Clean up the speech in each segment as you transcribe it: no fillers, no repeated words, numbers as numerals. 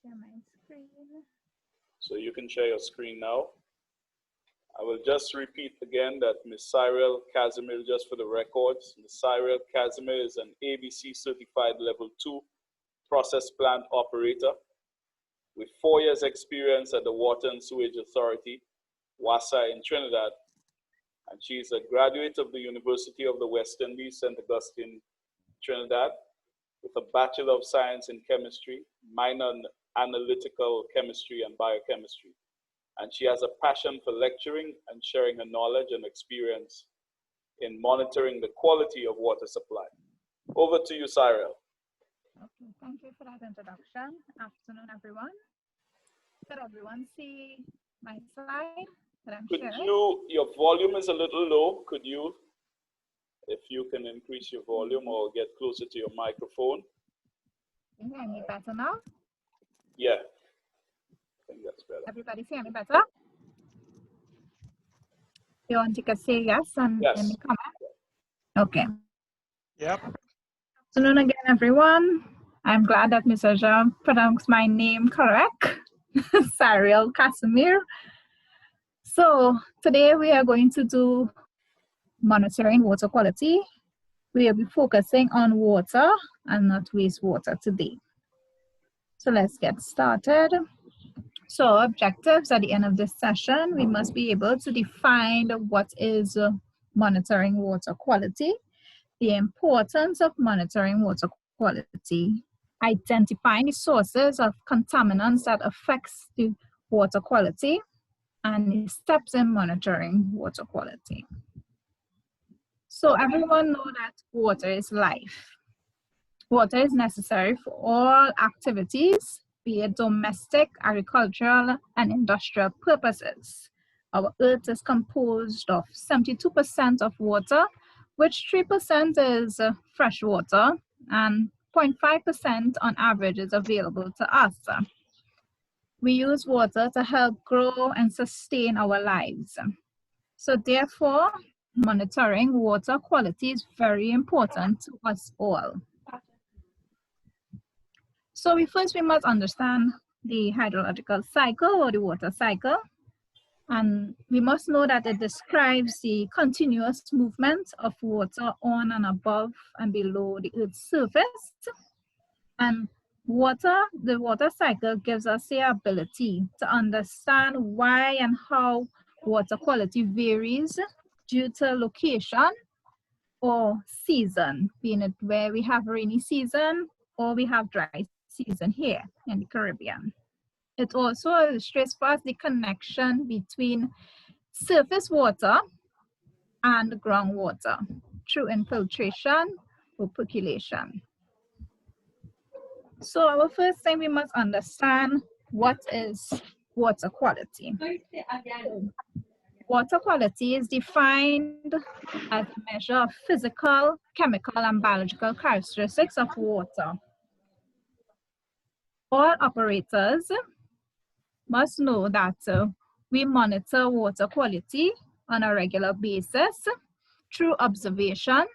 share my screen. So you can share your screen now. I will just repeat again that Ms. Cyrielle Casimire, just for the records, Ms. Cyrielle Casimire is an ABC certified level 2 process plant operator with 4 years experience at the Water and Sewage Authority, WASA in Trinidad. And she is a graduate of the University of the West Indies, St. Augustine, Trinidad, with a Bachelor of Science in Chemistry, minor in Analytical Chemistry and Biochemistry. And she has a passion for lecturing and sharing her knowledge and experience in monitoring the quality of water supply. Over to you, Cyrielle. Okay, thank you for that introduction. Afternoon, everyone. Could everyone see my slide that I'm sharing? Your volume is a little low. Could you, if you can increase your volume or get closer to your microphone? Can you hear me better now? Yeah. I think that's better. Everybody see me better? You want to say yes and yes. in the comment? Okay. Yep. Afternoon again, everyone. I'm glad that Mr. Jean pronounced my name correct. Cyrielle Casimire. So today we are going to do monitoring water quality. We will be focusing on water and not wastewater today. So let's get started. So objectives at the end of this session, we must be able to define what is monitoring water quality, the importance of monitoring water quality, identifying the sources of contaminants that affects the water quality, and the steps in monitoring water quality. So everyone knows that water is life. Water is necessary for all activities, be it domestic, agricultural, and industrial purposes. Our earth is composed of 72% of water, which 3% is fresh water, and 0.5% on average is available to us. We use water to help grow and sustain our lives. So therefore, monitoring water quality is very important to us all. So we must understand the hydrological cycle or the water cycle. And we must know that it describes the continuous movement of water on and above and below the Earth's surface. And the water cycle gives us the ability to understand why and how water quality varies due to location or season, being it where we have rainy season or we have dry season here in the Caribbean. It also illustrates for us the connection between surface water and groundwater through infiltration or percolation. So our first thing, we must understand what is water quality. Water quality is defined as a measure of physical, chemical, and biological characteristics of water. All operators must know that we monitor water quality on a regular basis through observation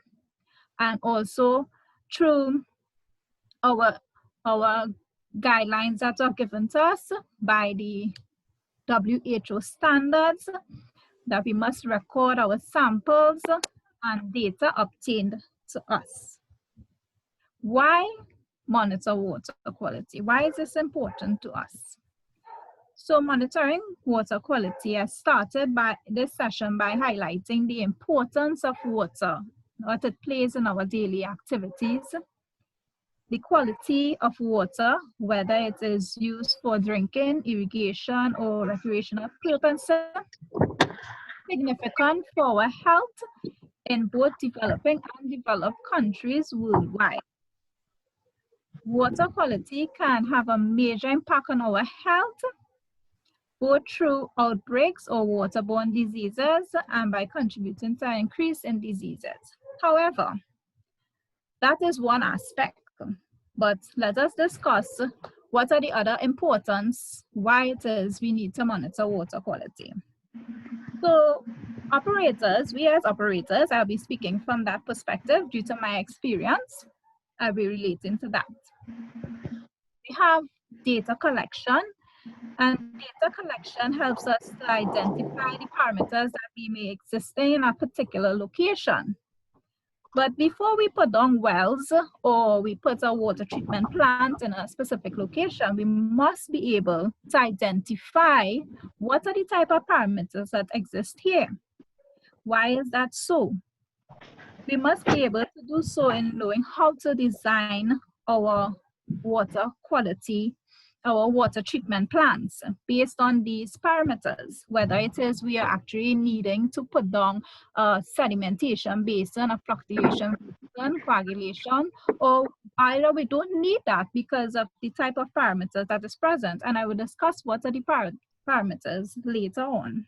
and also through our guidelines that are given to us by the WHO standards, that we must record our samples and data obtained to us. Why monitor water quality? Why is this important to us? So monitoring water quality has started by this session by highlighting the importance of water, what it plays in our daily activities, the quality of water, whether it is used for drinking, irrigation, or recreational purposes, significant for our health in both developing and developed countries worldwide. Water quality can have a major impact on our health, both through outbreaks or waterborne diseases and by contributing to an increase in diseases. However, that is one aspect, but let us discuss what are the other importance, why it is we need to monitor water quality. So operators, we as operators, I'll be speaking from that perspective due to my experience. I'll be relating to that. We have data collection. And data collection helps us to identify the parameters that we may exist in a particular location. But before we put down wells or we put a water treatment plant in a specific location, we must be able to identify what are the type of parameters that exist here. Why is that so? We must be able to do so in knowing how to design our water quality, our water treatment plants based on these parameters, whether it is we are actually needing to put down a sedimentation basin, a fluctuation basin, coagulation, or either we don't need that because of the type of parameters that is present. And I will discuss what are the parameters later on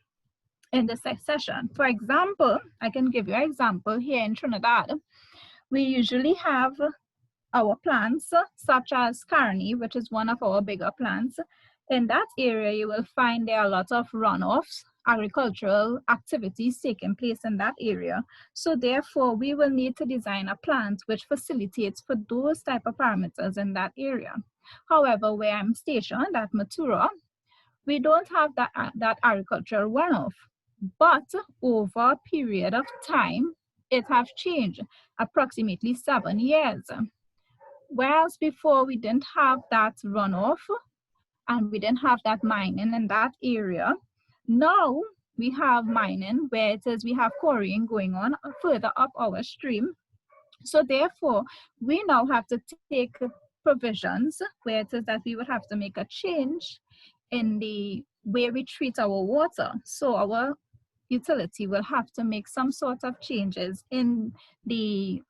in this session. For example, I can give you an example here in Trinidad. We usually have our plants such as Carney, which is one of our bigger plants. In that area, you will find there are a lot of runoffs, agricultural activities taking place in that area. So therefore, we will need to design a plant which facilitates for those type of parameters in that area. However, where I'm stationed at Matura, we don't have that agricultural runoff. But over a period of time, it has changed, approximately 7 years. Whereas before we didn't have that runoff and we didn't have that mining in that area, now we have mining where it is we have quarrying going on further up our stream. So therefore, we now have to take provisions where it is that we would have to make a change in the way we treat our water. So our utility will have to make some sort of changes in the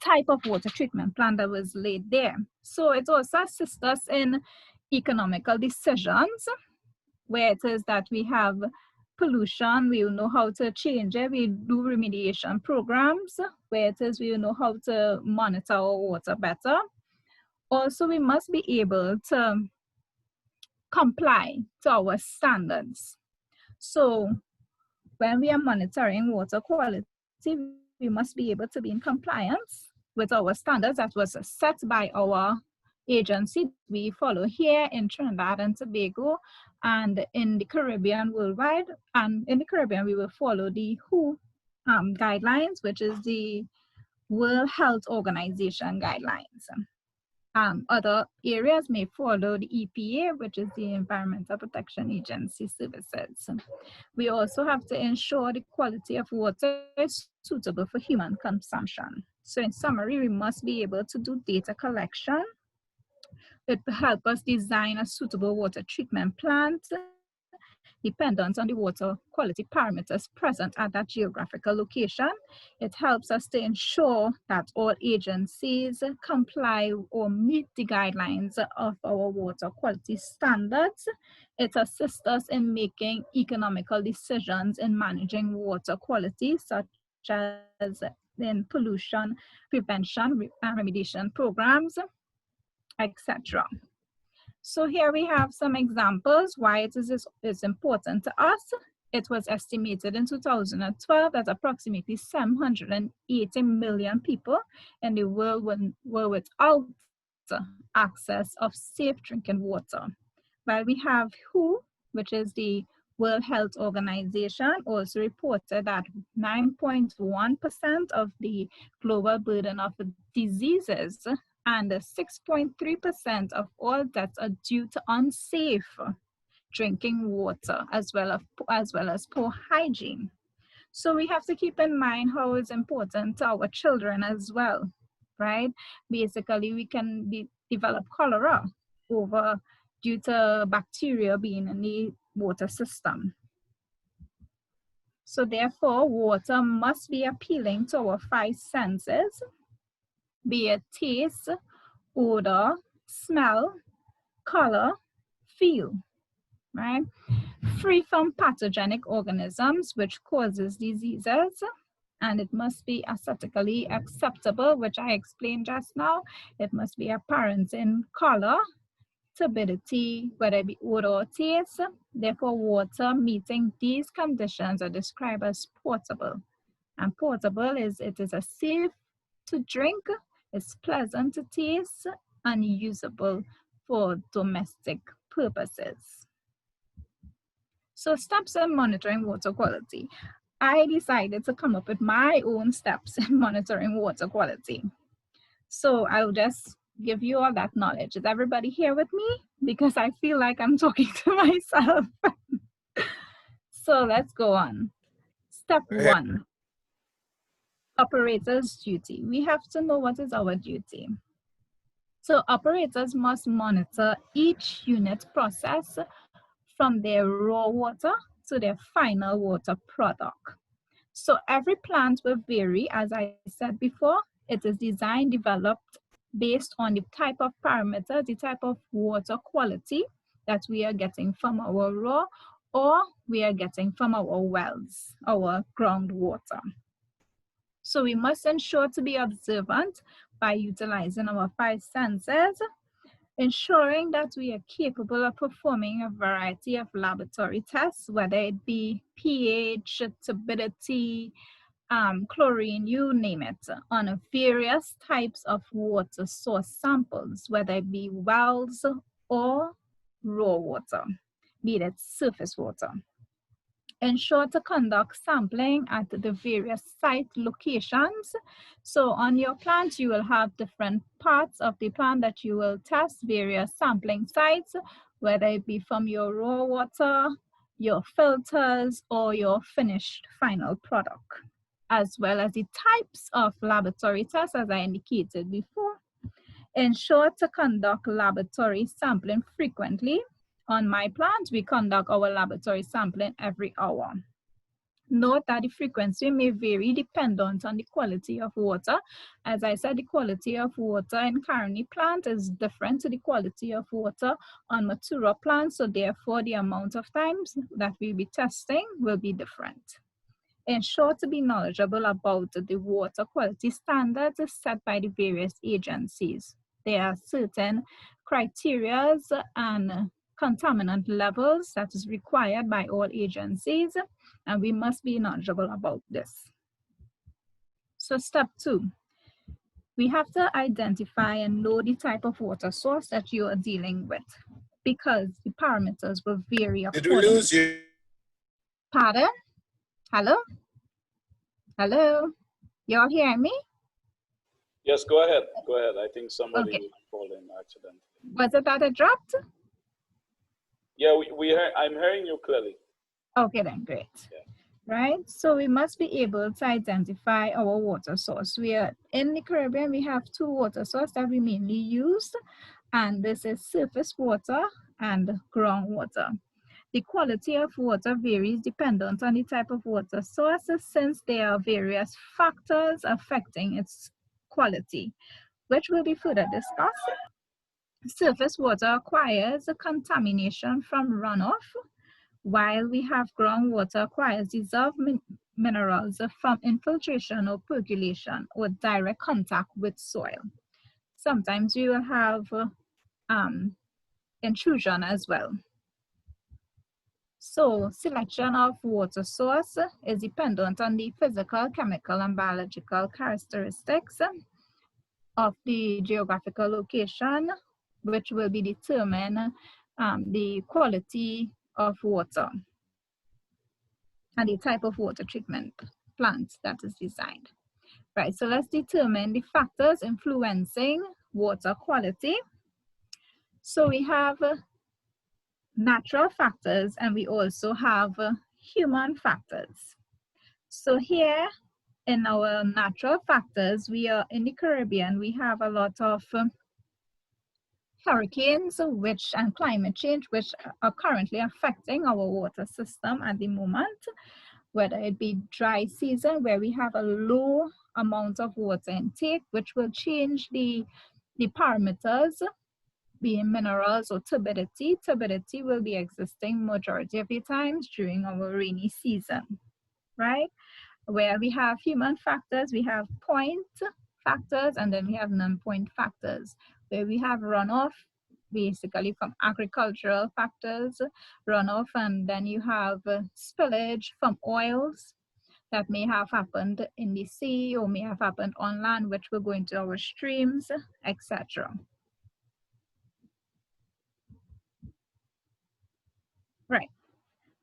type of water treatment plant that was laid there. So it also assists us in economical decisions, where it is that we have pollution, we will know how to change it. We do remediation programs, where it is we will know how to monitor our water better. Also, we must be able to comply to our standards. So when we are monitoring water quality, we must be able to be in compliance with our standards that was set by our agency we follow here in Trinidad and Tobago and in the Caribbean worldwide. And in the Caribbean, we will follow the WHO guidelines, which is the World Health Organization guidelines. Other areas may follow the EPA, which is the Environmental Protection Agency services. We also have to ensure the quality of water is suitable for human consumption. So in summary, we must be able to do data collection. It will help us design a suitable water treatment plant dependent on the water quality parameters present at that geographical location. It helps us to ensure that all agencies comply or meet the guidelines of our water quality standards. It assists us in making economical decisions in managing water quality, such as in pollution prevention and remediation programs, etc. So here we have some examples why it is important to us. It was estimated in 2012 that approximately 780 million people in the world were without access of safe drinking water. While we have WHO, which is the World Health Organization, also reported that 9.1% of the global burden of diseases and 6.3% of all deaths are due to unsafe drinking water as well as poor hygiene. So we have to keep in mind how it's important to our children as well, right? Basically, we can develop cholera due to bacteria being in the water system. So therefore, water must be appealing to our 5 senses, be it taste, odor, smell, color, feel, right? Free from pathogenic organisms which causes diseases, and it must be aesthetically acceptable, which I explained just now. It must be apparent in color, turbidity, whether it be odor or taste. Therefore, water meeting these conditions are described as potable. And potable is a safe to drink, it's pleasant to taste, and usable for domestic purposes. So steps in monitoring water quality. I decided to come up with my own steps in monitoring water quality. So I'll just give you all that knowledge. Is everybody here with me? Because I feel like I'm talking to myself. So let's go on. Step 1, operator's duty. We have to know what is our duty. So operators must monitor each unit process from their raw water to their final water product. So every plant will vary, as I said before. It is designed, developed based on the type of parameter, the type of water quality that we are getting from our raw or we are getting from our wells, our groundwater. So we must ensure to be observant by utilizing our 5 senses, ensuring that we are capable of performing a variety of laboratory tests, whether it be pH, turbidity, chlorine, you name it, on various types of water source samples, whether it be wells or raw water, be it surface water. Ensure to conduct sampling at the various site locations. So on your plant, you will have different parts of the plant that you will test, various sampling sites, whether it be from your raw water, your filters, or your finished final product, as well as the types of laboratory tests, as I indicated before. Ensure to conduct laboratory sampling frequently. On my plant, we conduct our laboratory sampling every hour. Note that the frequency may vary dependent on the quality of water. As I said, the quality of water in Caroni plant is different to the quality of water on Matura plant, so therefore the amount of times that we'll be testing will be different. Ensure to be knowledgeable about the water quality standards set by the various agencies. There are certain criteria and contaminant levels that is required by all agencies, and we must be knowledgeable about this. So step 2, we have to identify and know the type of water source that you are dealing with, because the parameters will vary accordingly. Did we lose you? Pardon? Hello? Hello? Y'all hear me? Yes, go ahead. Go ahead. I think somebody called in accidentally. Was it that it dropped? Yeah, I'm hearing you clearly. Okay, then great. Yeah. Right, so we must be able to identify our water source. We are in the Caribbean, we have 2 water sources that we mainly use, and this is surface water and groundwater. The quality of water varies dependent on the type of water source, since there are various factors affecting its quality, which will be further discussed. Surface water acquires contamination from runoff, while we have groundwater acquires dissolved minerals from infiltration or percolation or direct contact with soil. Sometimes we will have intrusion as well. So selection of water source is dependent on the physical, chemical, and biological characteristics of the geographical location, which will be determine the quality of water and the type of water treatment plant that is designed. Right, so let's determine the factors influencing water quality. So we have natural factors and we also have human factors. So here in our natural factors, we are in the Caribbean, we have a lot of hurricanes and climate change, which are currently affecting our water system at the moment, whether it be dry season where we have a low amount of water intake, which will change the parameters, being minerals or turbidity. Turbidity will be existing majority of the times during our rainy season, right? Where we have human factors, we have point factors, and then we have non-point factors, where we have runoff, basically from agricultural factors, runoff, and then you have spillage from oils that may have happened in the sea or may have happened on land, which will go into our streams, etc.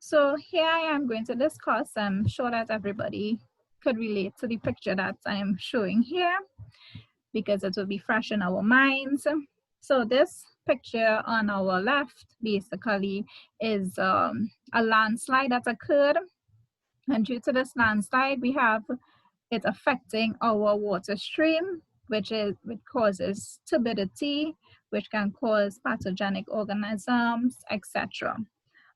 So here I am going to discuss, I'm sure that everybody could relate to the picture that I am showing here because it will be fresh in our minds. So this picture on our left basically is a landslide that occurred. And due to this landslide, we have it affecting our water stream, which causes turbidity, which can cause pathogenic organisms, etc.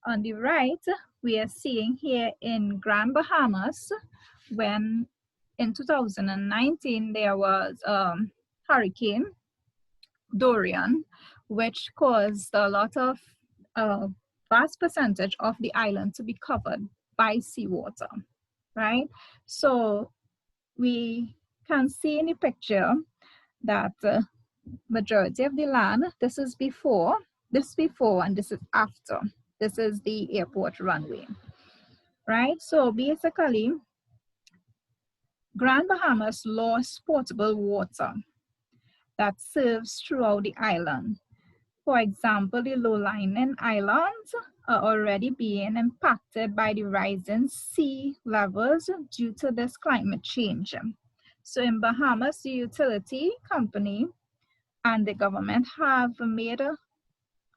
On the right, we are seeing here in Grand Bahamas, when in 2019 there was Hurricane Dorian, which caused a lot of vast percentage of the island to be covered by seawater, right? So we can see in the picture that majority of the land, this is before, and this is after. This is the airport runway, right? So basically, Grand Bahamas lost potable water that serves throughout the island. For example, the low-lying islands are already being impacted by the rising sea levels due to this climate change. So in Bahamas, the utility company and the government have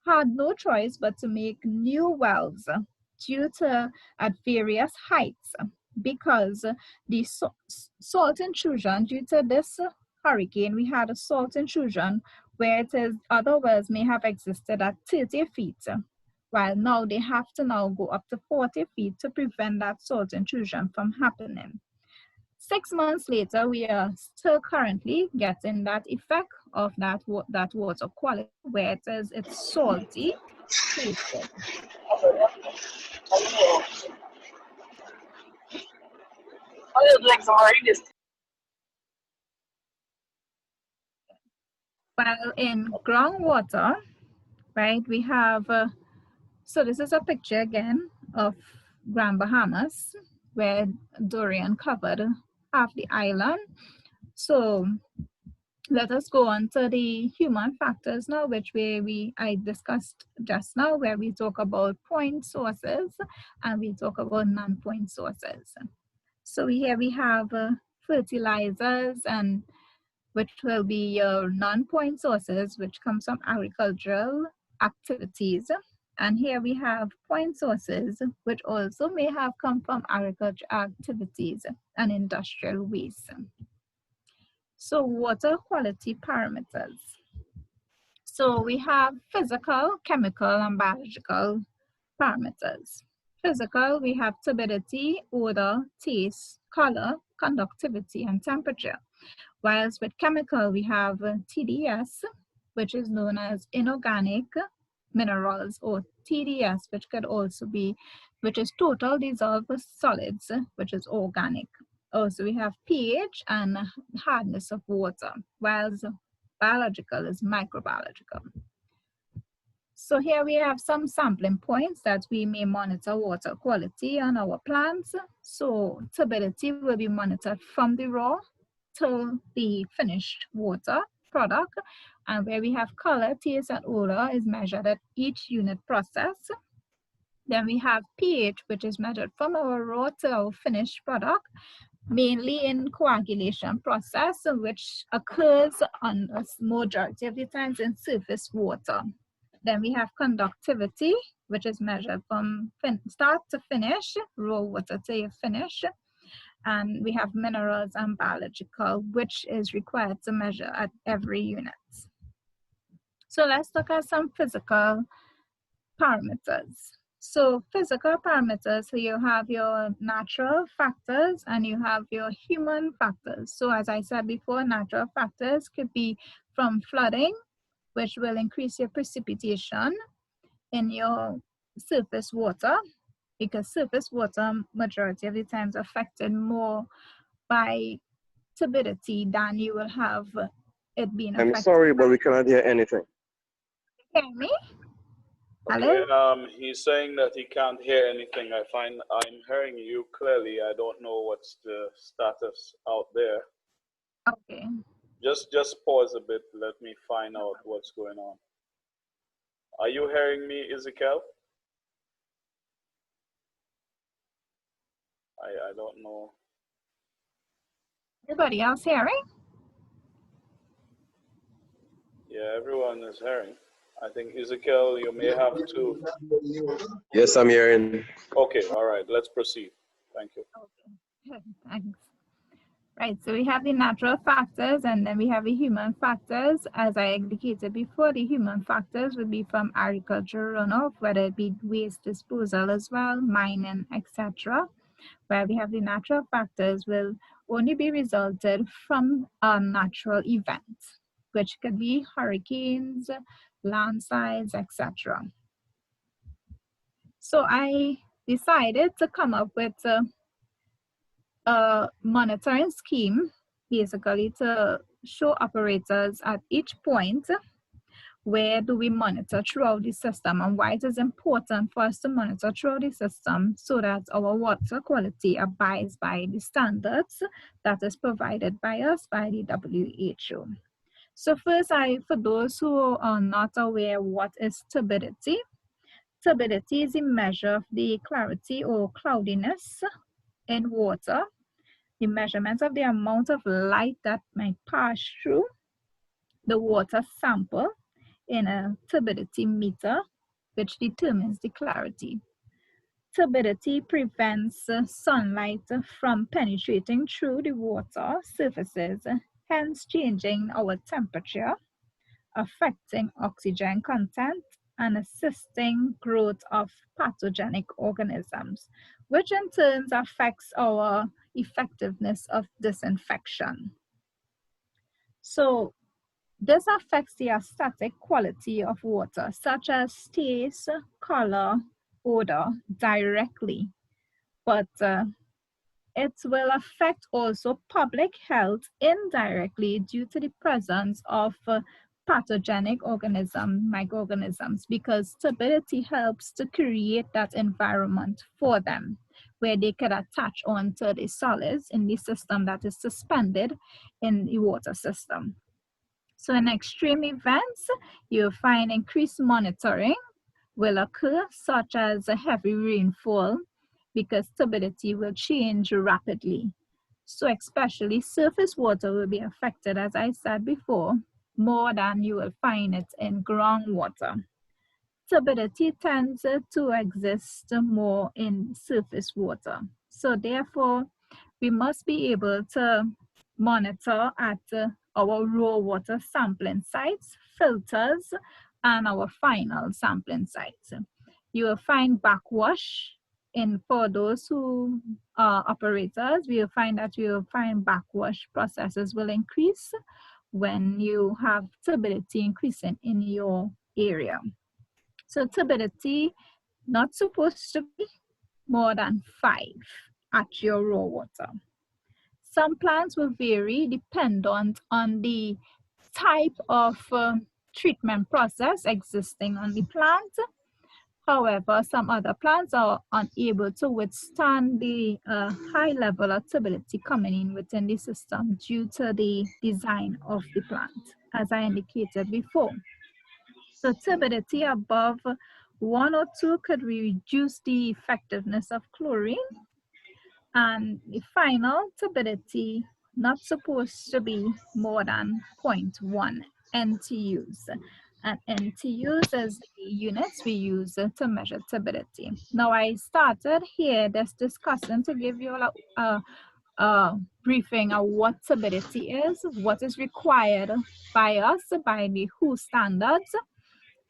had no choice but to make new wells due to at various heights because the salt intrusion due to this hurricane, we had a salt intrusion where it is other wells may have existed at 30 feet, while now they have to now go up to 40 feet to prevent that salt intrusion from happening. 6 months later, we are still currently getting that effect of that water quality where it's salty, tasted. While in groundwater, right, we have, so this is a picture again of Grand Bahamas where Dorian covered half the island. So let us go on to the human factors now, which I discussed just now, where we talk about point sources and we talk about non-point sources. So here we have fertilizers, and which will be your non-point sources, which comes from agricultural activities. And here we have point sources, which also may have come from agricultural activities and industrial waste. So water quality parameters. So we have physical, chemical, and biological parameters. Physical, we have turbidity, odor, taste, color, conductivity, and temperature. Whilst with chemical, we have TDS, which is known as inorganic minerals, or TDS, which could also be, which is total dissolved solids, which is organic. Also, we have pH and hardness of water, whilst biological is microbiological. So here we have some sampling points that we may monitor water quality on our plants. So turbidity will be monitored from the raw to the finished water product. And where we have color, taste, and odor is measured at each unit process. Then we have pH, which is measured from our raw to our finished product, mainly in coagulation process, which occurs on a majority of the times in surface water. Then we have conductivity, which is measured from start to finish, raw water to your finish. And we have minerals and biological, which is required to measure at every unit. So let's look at some physical parameters. So physical parameters, so you have your natural factors and you have your human factors. So as I said before, natural factors could be from flooding, which will increase your precipitation in your surface water, because surface water majority of the times affected more by turbidity than you will have it being affected. I'm sorry, but we cannot hear anything. Hear me? Okay, Hello? he's saying that he can't hear anything. I'm hearing you clearly. I don't know what's the status out there. Okay. Just pause a bit. Let me find out what's going on. Are you hearing me, Ezekiel? I don't know. Everybody else hearing? Yeah, everyone is hearing. I think, Ezekiel, you may have to. Yes, I'm hearing. Okay, all right, let's proceed. Thank you. Okay, thanks. Right, so we have the natural factors and then we have the human factors. As I indicated before, the human factors would be from agricultural runoff, whether it be waste disposal as well, mining, etc. Where we have the natural factors will only be resulted from natural events, which could be hurricanes, landslides, etc. So I decided to come up with a monitoring scheme, basically to show operators at each point where do we monitor throughout the system and why it is important for us to monitor throughout the system so that our water quality abides by the standards that is provided by us by the WHO. So first, for those who are not aware what is turbidity, turbidity is a measure of the clarity or cloudiness in water, the measurement of the amount of light that might pass through the water sample in a turbidity meter, which determines the clarity. Turbidity prevents sunlight from penetrating through the water surfaces, hence changing our temperature, affecting oxygen content, and assisting growth of pathogenic organisms, which in turn affects our effectiveness of disinfection. So this affects the aesthetic quality of water, such as taste, color, odor, directly. But it will affect also public health indirectly due to the presence of pathogenic microorganisms, because turbidity helps to create that environment for them where they can attach onto the solids in the system that is suspended in the water system. So in extreme events, you'll find increased monitoring will occur, such as a heavy rainfall, because turbidity will change rapidly. So especially surface water will be affected, as I said before, more than you will find it in groundwater. Turbidity tends to exist more in surface water. So therefore, we must be able to monitor at our raw water sampling sites, filters, and our final sampling sites. You will find backwash for those who are operators. We will find that you will find backwash processes will increase when you have turbidity increasing in your area. So turbidity not supposed to be more than 5 at your raw water. Some plants will vary dependent on the type of treatment process existing on the plant. However, some other plants are unable to withstand the high level of turbidity coming in within the system due to the design of the plant, as I indicated before. So turbidity above 1 or 2 could reduce the effectiveness of chlorine. And the final turbidity not supposed to be more than 0.1 NTUs. And NTUs is the units we use to measure turbidity. Now I started here this discussion to give you a briefing of what turbidity is, what is required by us, by the WHO standards,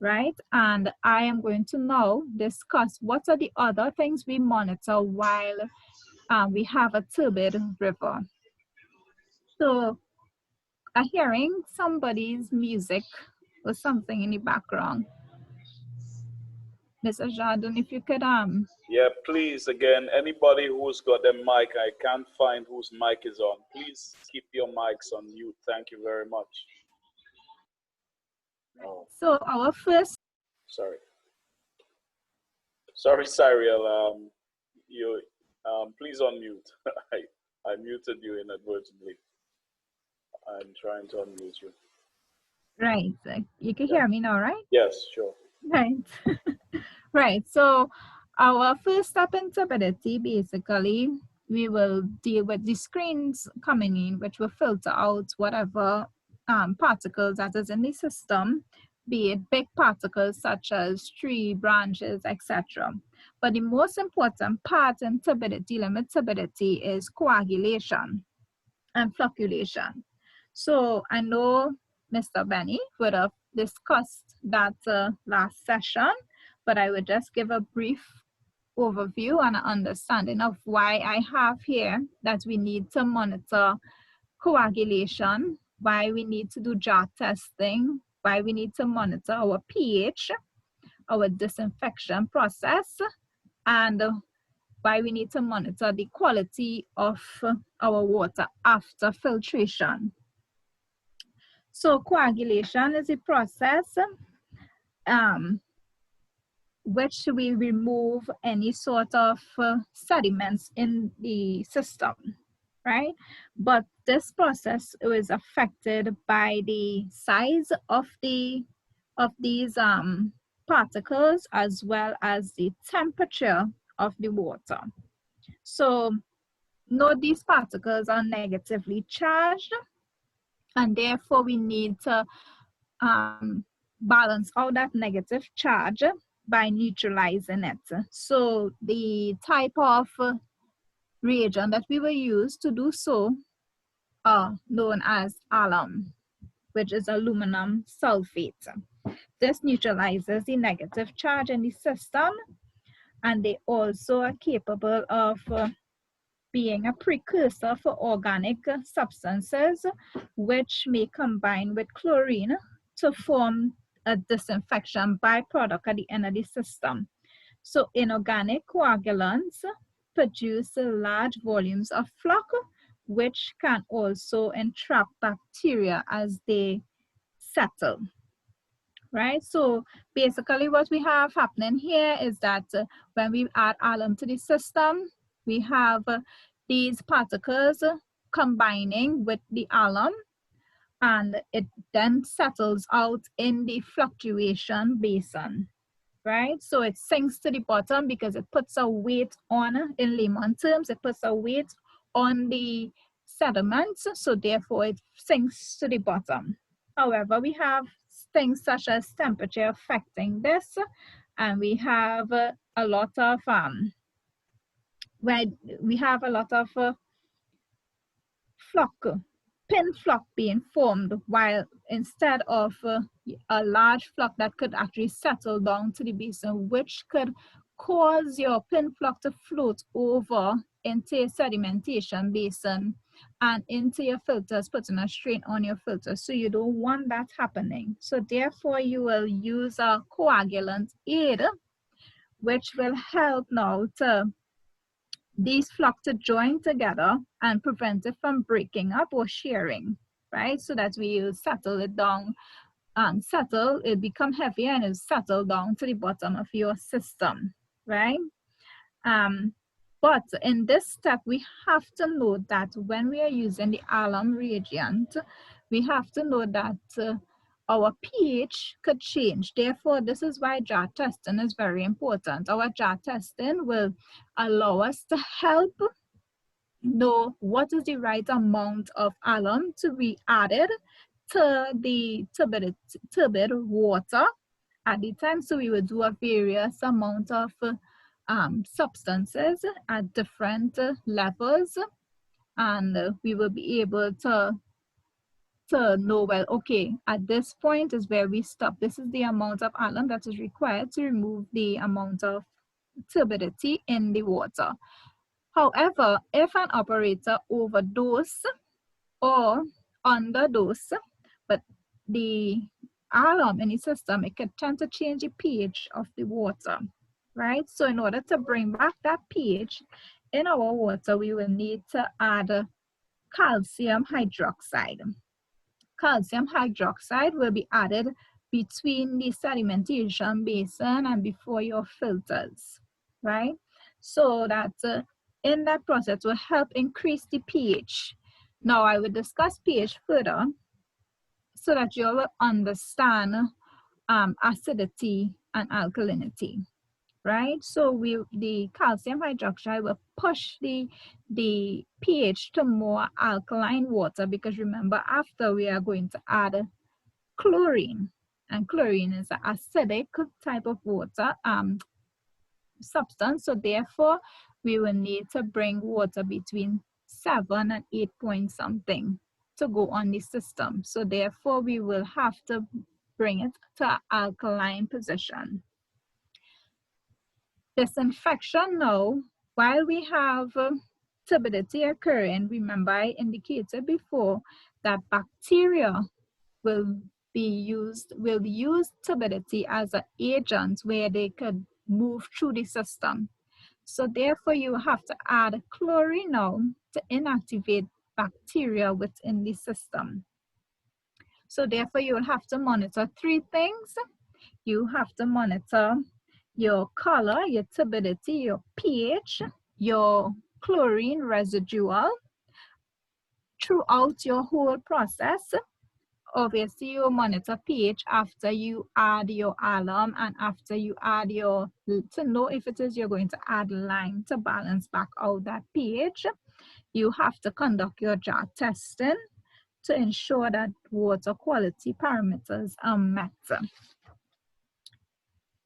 right? And I am going to now discuss what are the other things we monitor while we have a turbid river. So I'm hearing somebody's music or something in the background. Mr. Jardin, if you could Yeah, please, again, anybody who's got a mic, I can't find whose mic is on. Please keep your mics on mute. Thank you very much. Oh. So our first. Sorry, Cyrielle. Please unmute. I muted you inadvertently. I'm trying to unmute you. Right. You can hear me now, right? Yes, sure. Right. Right. So our first step in turbidity, basically, we will deal with the screens coming in, which will filter out whatever particles that is in the system, be it big particles such as tree branches, etc. But the most important part in turbidity, limit turbidity, is coagulation and flocculation. So I know Mr. Benny would have discussed that last session, but I would just give a brief overview and an understanding of why I have here that we need to monitor coagulation, why we need to do jar testing, why we need to monitor our pH, our disinfection process, and why we need to monitor the quality of our water after filtration. So coagulation is a process which we remove any sort of sediments in the system, right? But this process is affected by the size of these particles as well as the temperature of the water. So note these particles are negatively charged, and therefore we need to balance out that negative charge by neutralizing it. So the type of reagent that we will use to do so are known as alum, which is aluminum sulfate. This neutralizes the negative charge in the system, and they also are capable of being a precursor for organic substances which may combine with chlorine to form a disinfection byproduct at the end of the system. So inorganic coagulants produce large volumes of flux, which can also entrap bacteria as they settle. Right, so basically what we have happening here is that when we add alum to the system, we have these particles combining with the alum, and it then settles out in the fluctuation basin, right? So it sinks to the bottom because it puts a weight on, in layman terms, it puts a weight on the sediments, so therefore it sinks to the bottom. However, we have things such as temperature affecting this, and we have a lot of pin flock being formed, while instead of a large flock that could actually settle down to the basin, which could cause your pin flock to float over into a sedimentation basin and into your filters, putting a strain on your filters. So you don't want that happening. So therefore you will use a coagulant aid, which will help now to these flocks to join together and prevent it from breaking up or shearing, right? So that we will settle it down and it become heavier and it settle down to the bottom of your system, right? But in this step, we have to note that when we are using the alum reagent, we have to know that our pH could change. Therefore, this is why jar testing is very important. Our jar testing will allow us to help know what is the right amount of alum to be added to the turbid water at the time. So we will do a various amount of substances at different levels, and we will be able to know, well, okay, at this point is where we stop. This is the amount of alum that is required to remove the amount of turbidity in the water. However, if an operator overdose or underdose, but the alum in the system, it could tend to change the pH of the water, right? So in order to bring back that pH in our water, we will need to add calcium hydroxide. Calcium hydroxide will be added between the sedimentation basin and before your filters, right? So that in that process will help increase the pH. Now I will discuss pH further so that you will understand acidity and alkalinity. right? So the calcium hydroxide will push the pH to more alkaline water, because remember, after we are going to add chlorine, and chlorine is an acidic type of water substance. So therefore, we will need to bring water between 7 and 8 point something to go on the system. So therefore, we will have to bring it to an alkaline position. Disinfection now, while we have turbidity occurring, remember I indicated before that bacteria will use turbidity as an agent where they could move through the system. So therefore, you have to add chlorine now to inactivate bacteria within the system. So therefore, you will have to monitor 3 things. You have to monitor your color, your turbidity, your pH, your chlorine residual throughout your whole process. Obviously, you monitor pH after you add your alum and after you add your, to know if it is you're going to add lime to balance back out that pH. You have to conduct your jar testing to ensure that water quality parameters are met.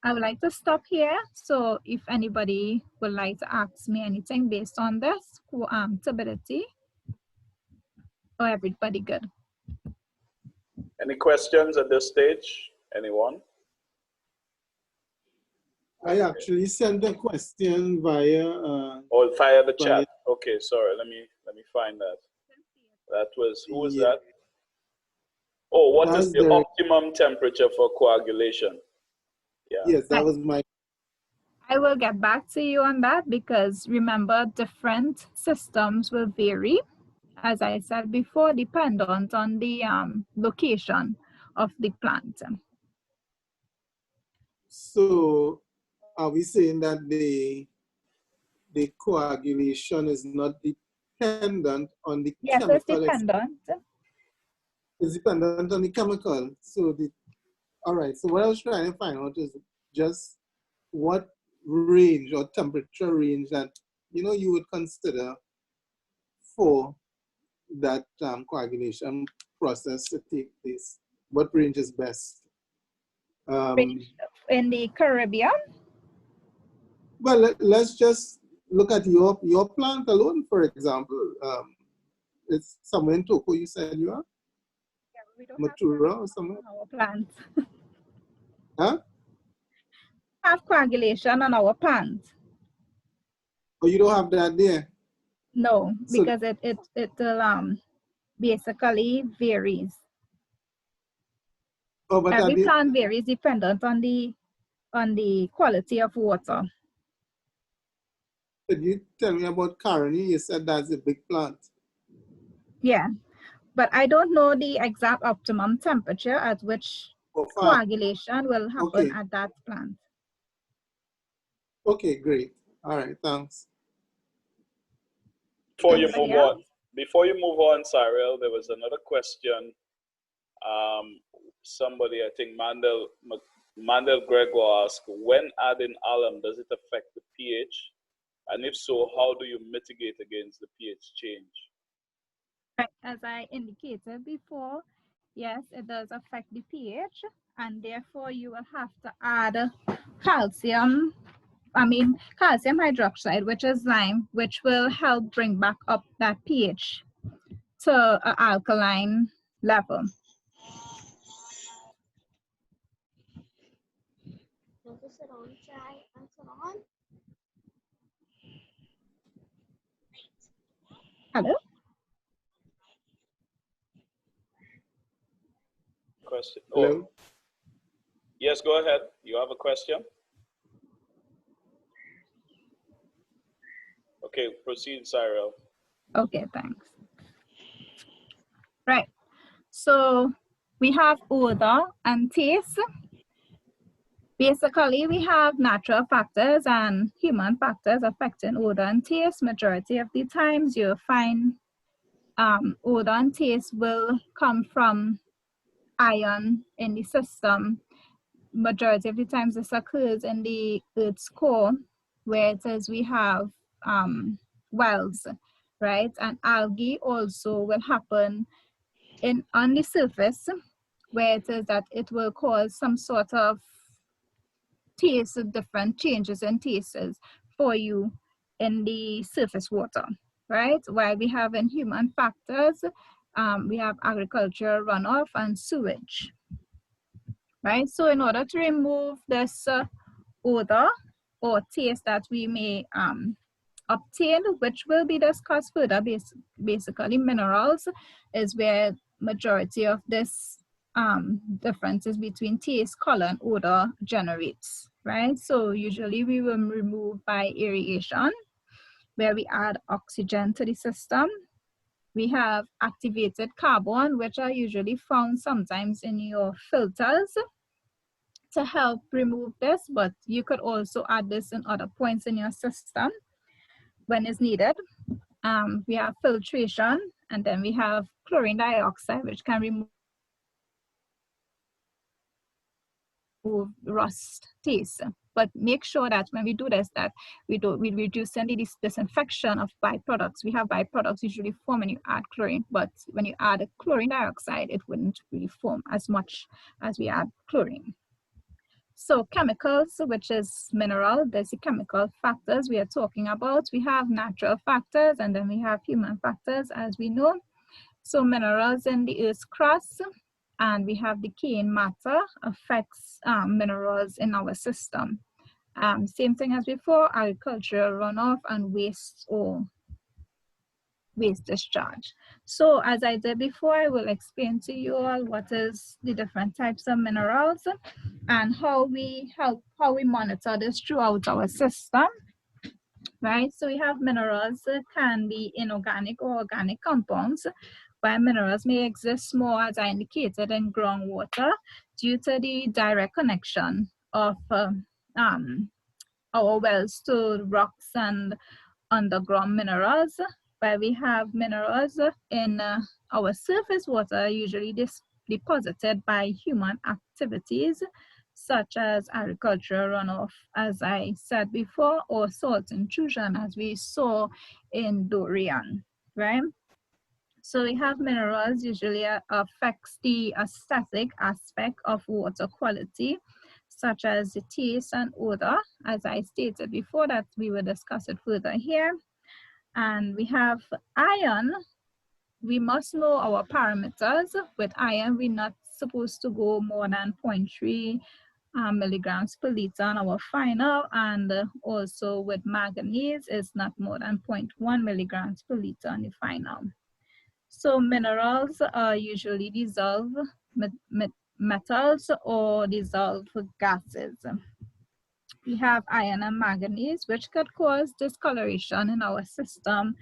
I would like to stop here. So if anybody would like to ask me anything based on this turbidity, or everybody good? Any questions at this stage? Anyone? I actually sent a question via via the chat. Okay, sorry. Let me find that. That was, who was that? Oh, what is the optimum temperature for coagulation? Yeah. Yes, that was my. I will get back to you on that, because remember, different systems will vary, as I said before, dependent on the location of the plant. So are we saying that the coagulation is not dependent on the chemical? Yes, it's dependent. It's dependent on the chemical. So all right, so what I was trying to find out is just what range or temperature range that you would consider for that coagulation process to take place. What range is best? In the Caribbean? Well, let's just look at your plant alone, for example. It's somewhere in Tobago, you said you are? Yeah, we don't Matura or somewhere? Our plants. Huh? Have coagulation on our plants. Oh, you don't have that there? No, because it basically varies. Oh, but every plant varies dependent on the quality of water. Could you tell me about Caroni? You said that's a big plant. Yeah, but I don't know the exact optimum temperature at which coagulation will happen at that plant. Okay, great. All right, thanks. Before you move on, Cyrielle, there was another question. Somebody, I think Mandel Gregor asked, when adding alum, does it affect the pH? And if so, how do you mitigate against the pH change? Right. As I indicated before, yes, it does affect the pH, and therefore you will have to add calcium hydroxide, which is lime, which will help bring back up that pH to an alkaline level. Hello? Question. Hello? Oh. Yes, go ahead. You have a question? Okay, proceed, Cyrielle. Okay, thanks. Right. So we have odor and taste. Basically, we have natural factors and human factors affecting odor and taste. Majority of the times you'll find odor and taste will come from iron in the system, majority of the times this occurs in the Earth's core, where it says we have wells, right? And algae also will happen on the surface, where it is that it will cause some sort of taste, different changes in tastes for you in the surface water, right? While we have in human factors, we have agriculture runoff and sewage, right? So in order to remove this odor or taste that we may obtain, which will be discussed further, basically minerals is where majority of this differences between taste, color, and odor generates, right? So usually we will remove by aeration, where we add oxygen to the system. We have activated carbon, which are usually found sometimes in your filters to help remove this, but you could also add this in other points in your system when it's needed. We have filtration, and then we have chlorine dioxide, which can remove rust taste. But make sure that when we do this, that we reduce any disinfection of byproducts. We have byproducts usually form when you add chlorine, but when you add chlorine dioxide, it wouldn't really form as much as we add chlorine. So chemicals, which is mineral, there's the chemical factors we are talking about. We have natural factors, and then we have human factors, as we know. So minerals in the Earth's crust, and we have decaying matter affects minerals in our system. Same thing as before, agricultural runoff and waste or waste discharge. So as I did before, I will explain to you all what is the different types of minerals and how we monitor this throughout our system, right? So we have minerals that can be inorganic or organic compounds, where minerals may exist more, as I indicated, in groundwater due to the direct connection of our wells to rocks and underground minerals, where we have minerals in our surface water, usually deposited by human activities, such as agricultural runoff, as I said before, or salt intrusion, as we saw in Dorian, right? So we have minerals usually affects the aesthetic aspect of water quality, such as the taste and odor, as I stated before, that we will discuss it further here. And we have iron. We must know our parameters. With iron, we're not supposed to go more than 0.3 milligrams per liter on our final, and also with manganese, it's not more than 0.1 milligrams per liter on the final. So minerals usually dissolve metals or dissolve gases. We have iron and manganese, which could cause discoloration in our system,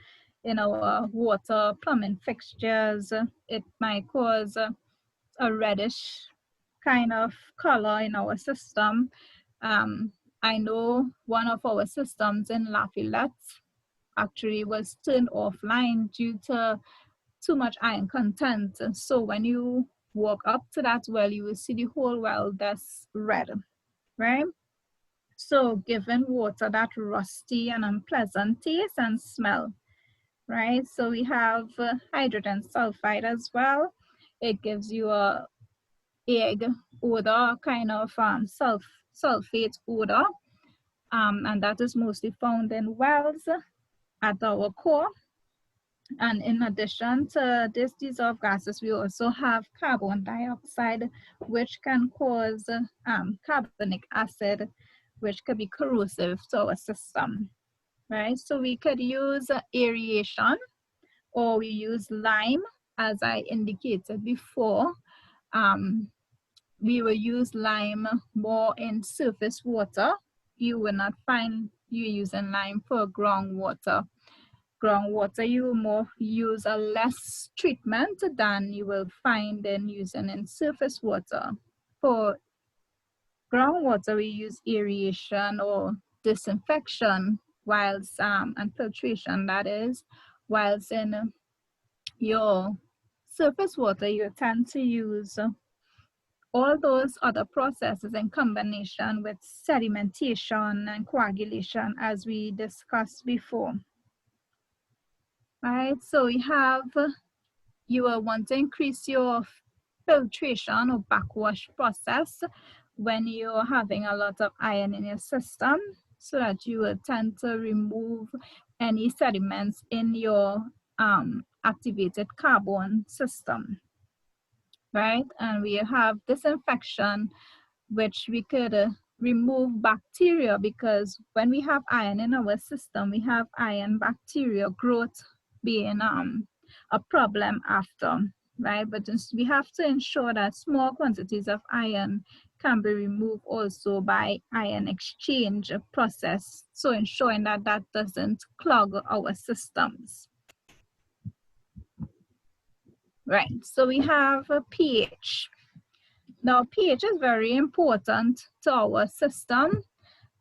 in our water plumbing fixtures. It might cause a reddish kind of color in our system. I know one of our systems in Lafayette actually was turned offline due to too much iron content. So when you walk up to that well, you will see the whole well that's red, right? So giving water that rusty and unpleasant taste and smell, right? So we have hydrogen sulfide as well. It gives you a egg odor, kind of sulfate odor, and that is mostly found in wells at our core. And in addition to this dissolved gases, we also have carbon dioxide, which can cause carbonic acid, which could be corrosive to our system, right? So we could use aeration, or we use lime, as I indicated before. We will use lime more in surface water. You will not find you using lime for groundwater. Groundwater, you will more use a less treatment than you will find in using in surface water. For groundwater, we use aeration or disinfection, whilst and filtration, that is, whilst in your surface water, you tend to use all those other processes in combination with sedimentation and coagulation as we discussed before. Right, so we have, you will want to increase your filtration or backwash process when you're having a lot of iron in your system, so that you will tend to remove any sediments in your activated carbon system, right? And we have disinfection, which we could remove bacteria, because when we have iron in our system, we have iron bacteria growth being a problem after, right? But we have to ensure that small quantities of iron can be removed also by ion exchange process, so ensuring that that doesn't clog our systems. Right, so we have a pH. Now, pH is very important to our system,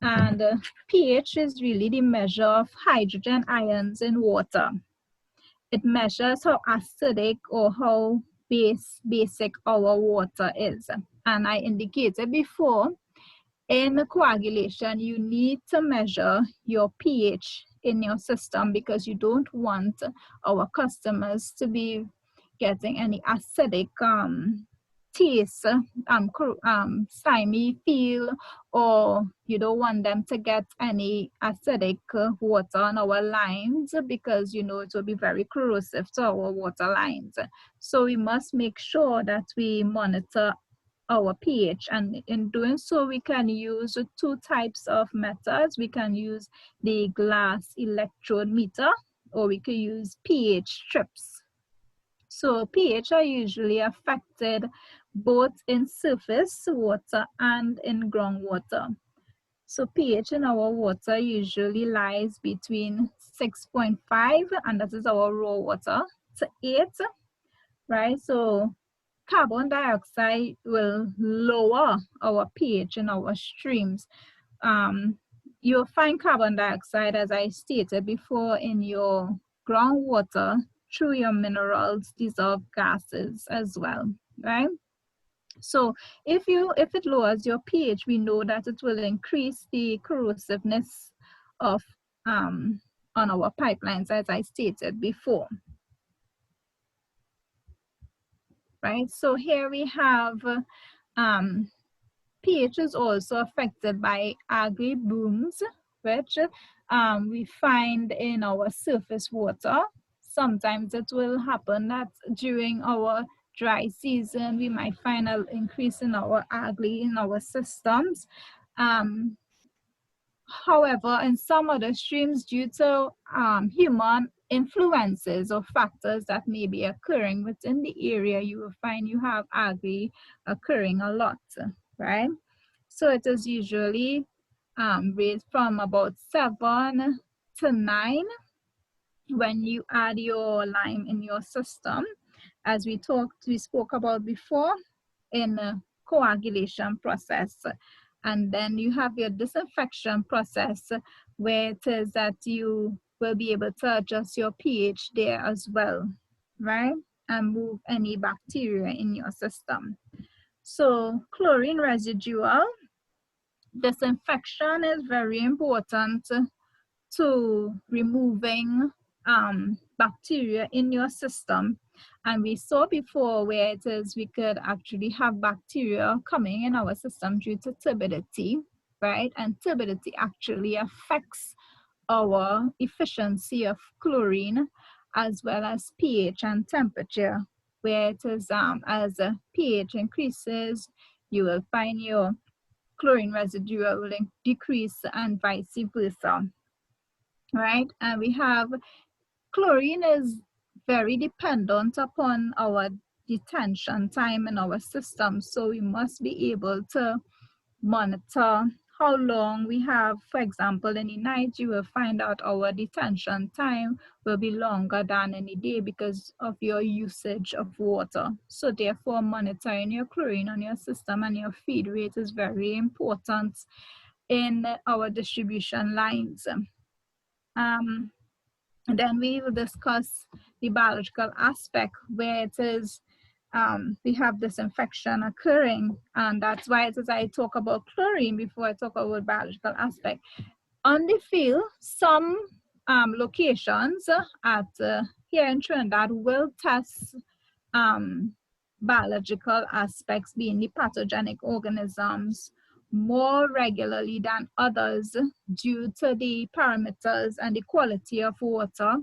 and pH is really the measure of hydrogen ions in water. It measures how acidic or how basic our water is. And I indicated before, in coagulation, you need to measure your pH in your system, because you don't want our customers to be getting any acidic taste, slimy feel, or you don't want them to get any acidic water on our lines, because you know it will be very corrosive to our water lines. So we must make sure that we monitor our pH, and in doing so we can use two types of methods. We can use the glass electrode meter, or we could use pH strips. So pH are usually affected both in surface water and in groundwater. So pH in our water usually lies between 6.5, and that is our raw water, to 8, right? So carbon dioxide will lower our pH in our streams. You'll find carbon dioxide, as I stated before, in your groundwater through your minerals, dissolved gases as well, right? So if it lowers your pH, we know that it will increase the corrosiveness of on our pipelines, as I stated before. Right, so here we have pH is also affected by algae blooms, which we find in our surface water. Sometimes it will happen that during our dry season, we might find an increase in our algae in our systems. However, in some other streams, due to human influences or factors that may be occurring within the area, you will find you have algae occurring a lot, right? So it is usually raised from about 7 to 9 when you add your lime in your system, as we spoke about before in a coagulation process. And then you have your disinfection process, where it is that you will be able to adjust your pH there as well, right? And move any bacteria in your system. So chlorine residual disinfection is very important to removing bacteria in your system. And we saw before where it is we could actually have bacteria coming in our system due to turbidity, right? And turbidity actually affects our efficiency of chlorine, as well as pH and temperature, where it is as pH increases, you will find your chlorine residue will decrease, and vice versa, right? And we have chlorine is very dependent upon our detention time in our system, so we must be able to monitor how long we have. For example, in the night, you will find out our detention time will be longer than in the day because of your usage of water. So therefore, monitoring your chlorine on your system and your feed rate is very important in our distribution lines. And then we will discuss the biological aspect, where it is we have disinfection occurring, and that's why as I talk about chlorine before I talk about biological aspect. On the field, some locations at here in Trinidad will test biological aspects, being the pathogenic organisms, more regularly than others due to the parameters and the quality of water.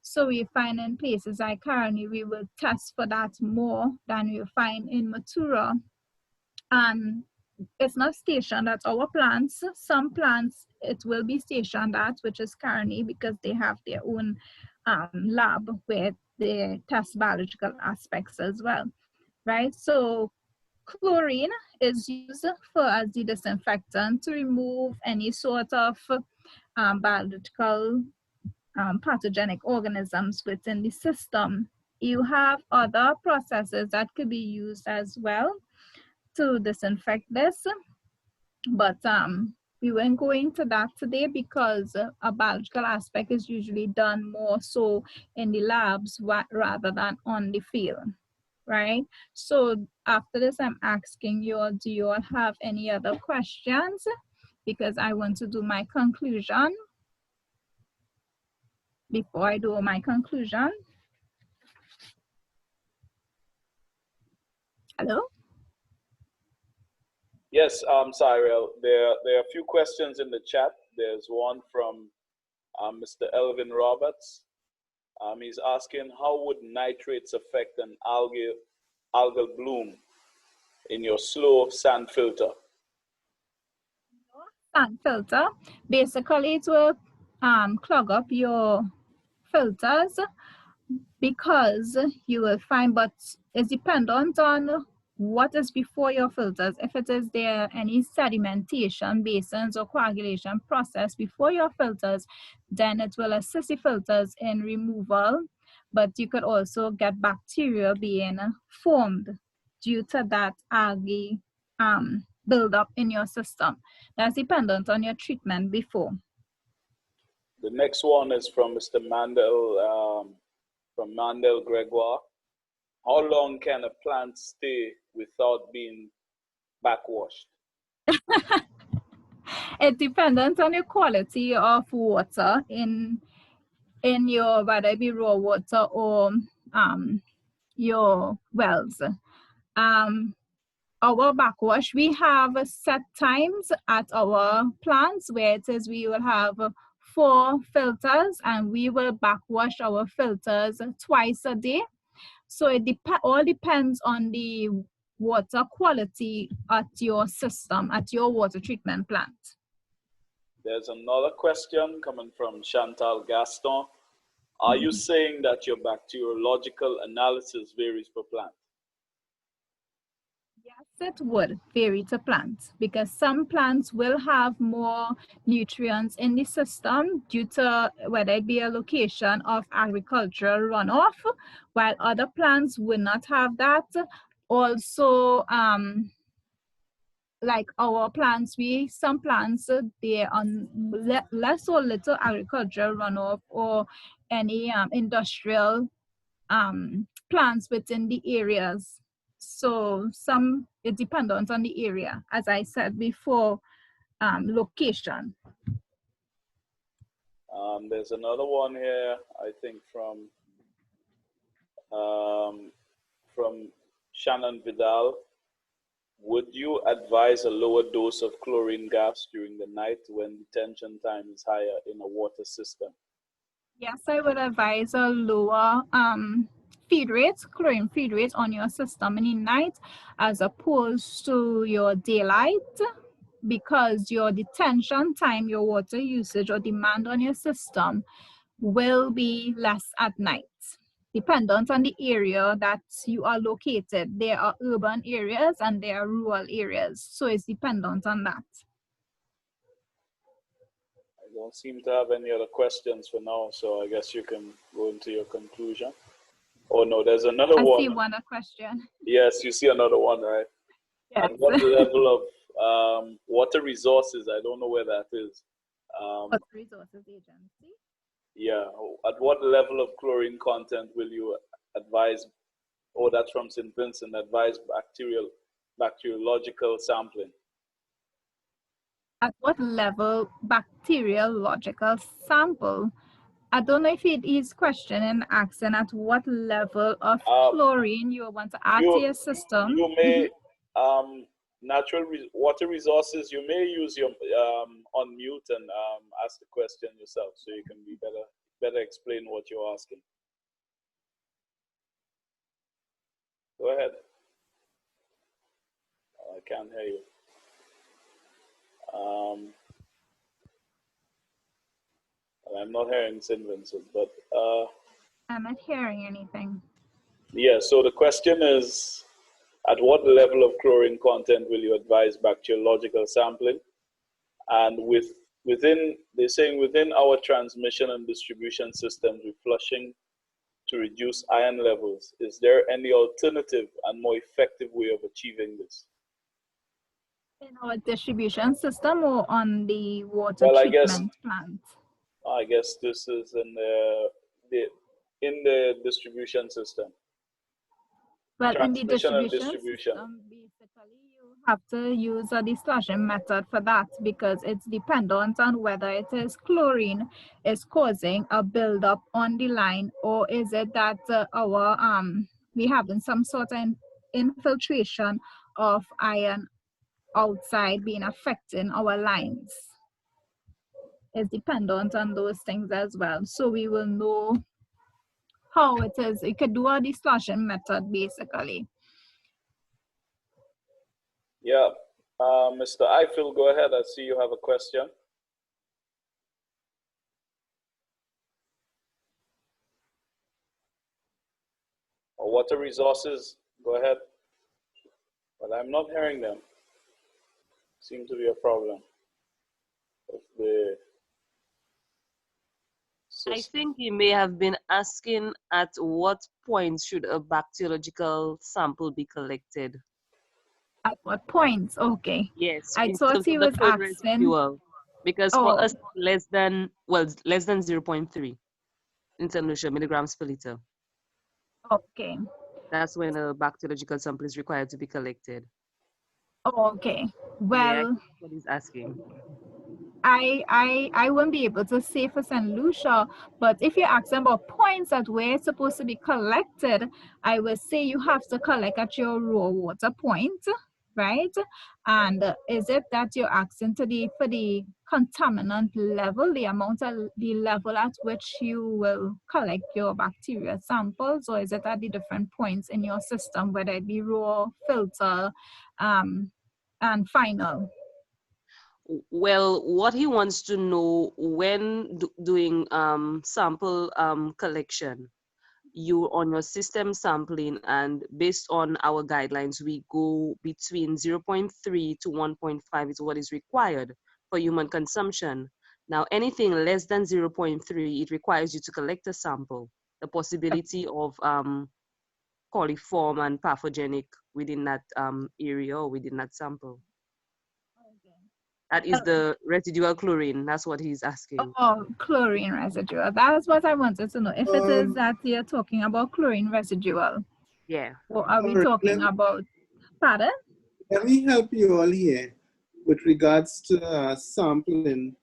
So we find in places like Caroni, we will test for that more than you find in Matura. And it's not stationed at our plants. Some plants, it will be stationed at, which is Caroni, because they have their own lab where they test biological aspects as well, right? So chlorine is used for as the disinfectant to remove any sort of biological pathogenic organisms within the system. You have other processes that could be used as well to disinfect this, but we won't go into that today because a biological aspect is usually done more so in the labs rather than on the field, right? So after this, I'm asking you all, do you all have any other questions? Because I want to do my conclusion. Before I do my conclusion. Hello? Yes, Cyrielle, there are a few questions in the chat. There's one from Mr. Elvin Roberts. He's asking, how would nitrates affect an algal bloom in your slow sand filter? Sand filter, basically it will clog up your filters, because you will find, but it's dependent on what is before your filters. If it is there any sedimentation, basins or coagulation process before your filters, then it will assist the filters in removal, but you could also get bacteria being formed due to that algae buildup in your system. That's dependent on your treatment before. The next one is from Mr. Mandel, from Mandel Gregoire. How long can a plant stay without being backwashed? It depends on the quality of water in your, whether it be raw water or your wells. Our backwash, we have set times at our plants where it is we will have 4 filters and we will backwash our filters twice a day. So it all depends on the water quality at your system, at your water treatment plant. There's another question coming from Chantal Gaston. Are you saying that your bacteriological analysis varies per plant? Yes, it would vary to plants, because some plants will have more nutrients in the system due to whether it be a location of agricultural runoff, while other plants will not have that. Also, like our plants, some plants, they are less or little agricultural runoff or any industrial plants within the areas. So it depends on the area, as I said before, location. There's another one here, I think from Shannon Vidal. Would you advise a lower dose of chlorine gas during the night when detention time is higher in a water system? Yes, I would advise a lower feed rate, chlorine feed rate on your system in the night as opposed to your daylight, because your detention time, your water usage or demand on your system will be less at night, dependent on the area that you are located. There are urban areas and there are rural areas, so it's dependent on that. I don't seem to have any other questions for now, so I guess you can go into your conclusion. Oh no, there's another one. I see one question. Yes, you see another one, right? Yes. At what level of water resources, I don't know where that is. Water Resources Agency? Yeah, at what level of chlorine content will you advise Oh, that's from St. Vincent, advised bacteriological sampling. At what level bacteriological sample? I don't know if it is questioning asking at what level of chlorine you want to add to your system. You may, water resources, you may use your unmute and ask the question yourself so you can be better explain what you're asking. Go ahead. I can't hear you. I'm not hearing St. Vincent, but I'm not hearing anything. Yeah, so the question is, at what level of chlorine content will you advise bacteriological sampling? And they're saying within our transmission and distribution systems, we're flushing to reduce iron levels. Is there any alternative and more effective way of achieving this? In our distribution system or on the water treatment plant? I guess this is in the distribution system. Well, in the distribution system, basically you have to use a distillation method for that because it's dependent on whether it is chlorine is causing a buildup on the line, or is it that we having some sort of infiltration of iron outside being affecting our lines. It's dependent on those things as well. So we will know how it is. You could do a distillation method basically. Yeah, Mr. Eiffel, go ahead. I see you have a question. Or water resources, go ahead. But I'm not hearing them. Seems to be a problem with the system. I think he may have been asking at what point should a bacteriological sample be collected. At what points? Okay. Yes. I thought he was asking. Residual, because for us, less than 0.3 international milligrams per liter. Okay. That's when a bacteriological sample is required to be collected. Okay. Well, yeah, that's what he's asking. I won't be able to say for St. Lucia, but if you're asking about points at where it's supposed to be collected, I will say you have to collect at your raw water point, right? And is it that you're asking for the contaminant level, the amount of the level at which you will collect your bacteria samples, or is it at the different points in your system, whether it be raw, filter, and final? Well, what he wants to know when doing sample collection, you on your system sampling, and based on our guidelines, we go between 0.3 to 1.5 is what is required for human consumption. Now, anything less than 0.3, it requires you to collect a sample. The possibility of coliform and pathogenic within that area or within that sample. That is the residual chlorine. That's what he's asking. Oh, chlorine residual. That is what I wanted to know. If it is that you're talking about chlorine residual. Yeah. Or are we talking about, pardon? Let me help you all here with regards to sampling.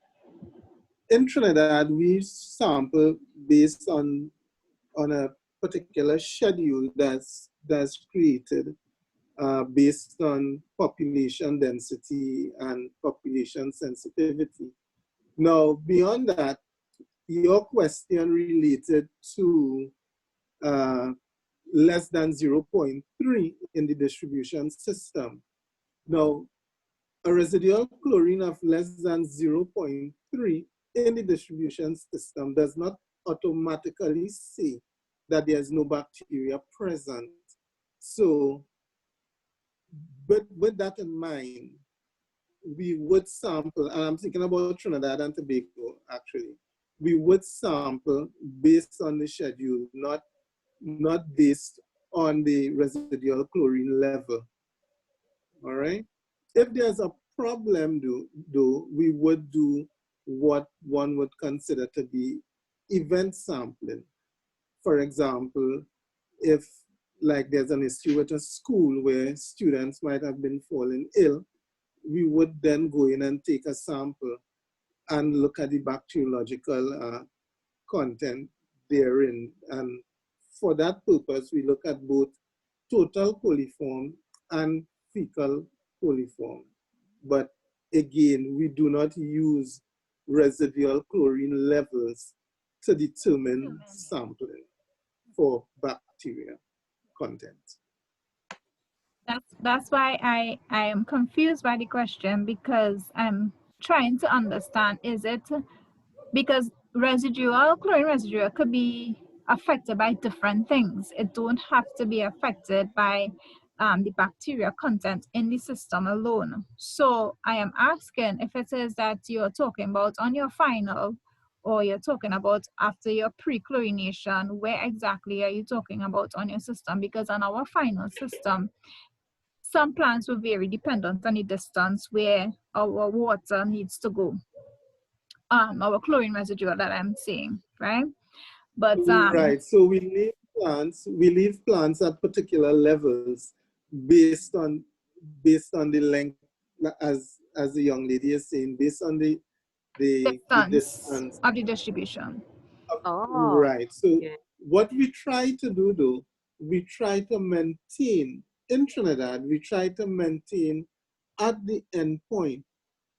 In Trinidad, we sample based on a particular schedule that's created based on population density and population sensitivity. Now, beyond that, your question related to less than 0.3 in the distribution system. Now, a residual chlorine of less than 0.3 in the distribution system does not automatically say that there's no bacteria present. So, but with that in mind, we would sample, and I'm thinking about Trinidad and Tobago actually, we would sample based on the schedule, not based on the residual chlorine level. All right? If there's a problem though, we would do what one would consider to be event sampling. For example, if like there's an issue at a school where students might have been falling ill, we would then go in and take a sample and look at the bacteriological content therein. And for that purpose, we look at both total coliform and fecal coliform. But again, we do not use residual chlorine levels to determine sampling for bacteria content. That's why I am confused by the question, because I'm trying to understand, is it because chlorine residual could be affected by different things. It don't have to be affected by the bacteria content in the system alone. So I am asking if it is that you're talking about on your final, or you're talking about after your pre-chlorination, where exactly are you talking about on your system? Because on our final system, some plants will vary dependent on the distance where our water needs to go. Our chlorine residual that I'm saying, right? But right. So we leave plants at particular levels based on the length, as the young lady is saying, based on the distance of the distribution. Right. So what we try to do though, we try to maintain in Trinidad, we try to maintain at the end point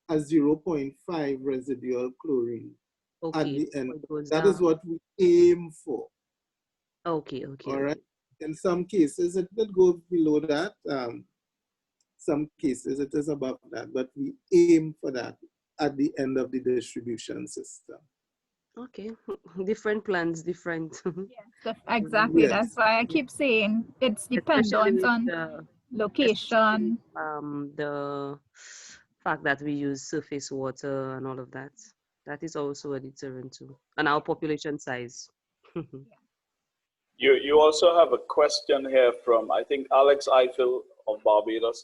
a 0.5 residual chlorine. Okay. At the end. That is what we aim for. Okay. All right. In some cases, it will go below that. Some cases, it is above that, but we aim for that at the end of the distribution system. Okay. Different plans, different. Yes, exactly. Yes. That's why I keep saying it's dependent on the location. The fact that we use surface water and all of that. That is also a deterrent too. And our population size. You also have a question here from, I think, Alex Eiffel of Barbados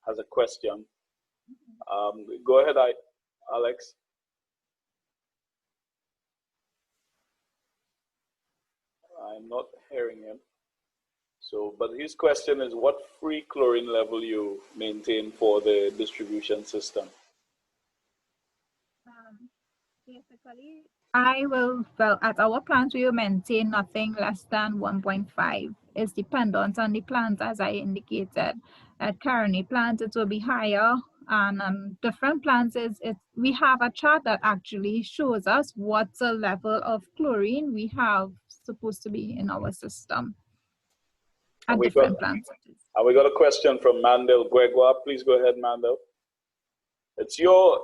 has a question. Go ahead, Alex. I'm not hearing him. So, but his question is, what free chlorine level you maintain for the distribution system? Basically, at our plants, we will maintain nothing less than 1.5. It's dependent on the plant, as I indicated. At Caroni plant, it will be higher. And different plants, we have a chart that actually shows us what the level of chlorine we have supposed to be in our system at different plants. And we got a question from Mandel Gregoire. Please go ahead, Mandel. It's your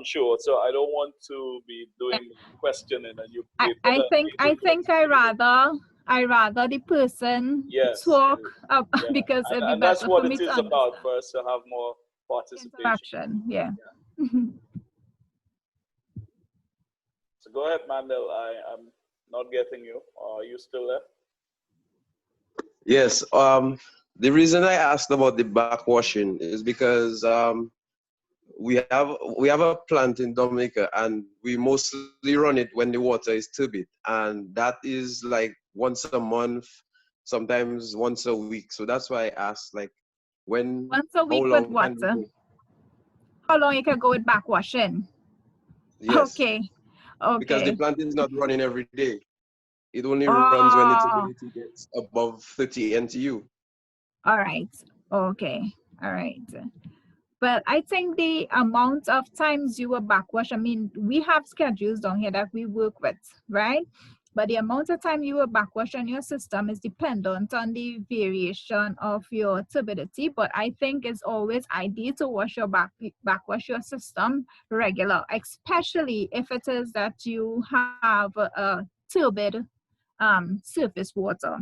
show, so I don't want to be doing questioning and you. I think I rather the person talk because it'd be better for me to understand. That's what it is about, for us to have more participation. Yeah. So go ahead, Mandel. I'm not getting you. Are you still there? Yes. The reason I asked about the backwashing is because we have a plant in Dominica, and we mostly run it when the water is turbid, and that is like once a month, sometimes once a week. So that's why I asked, like, when once a week with water. How long you can go with backwashing? Yes. Okay. Because the plant is not running every day. It only runs when the turbidity gets above 30 NTU. All right. Okay. All right. Well, I think the amount of times you will backwash, I mean, we have schedules down here that we work with, right? But the amount of time you will backwash on your system is dependent on the variation of your turbidity. But I think it's always ideal to backwash your system regular, especially if it is that you have a turbid surface water,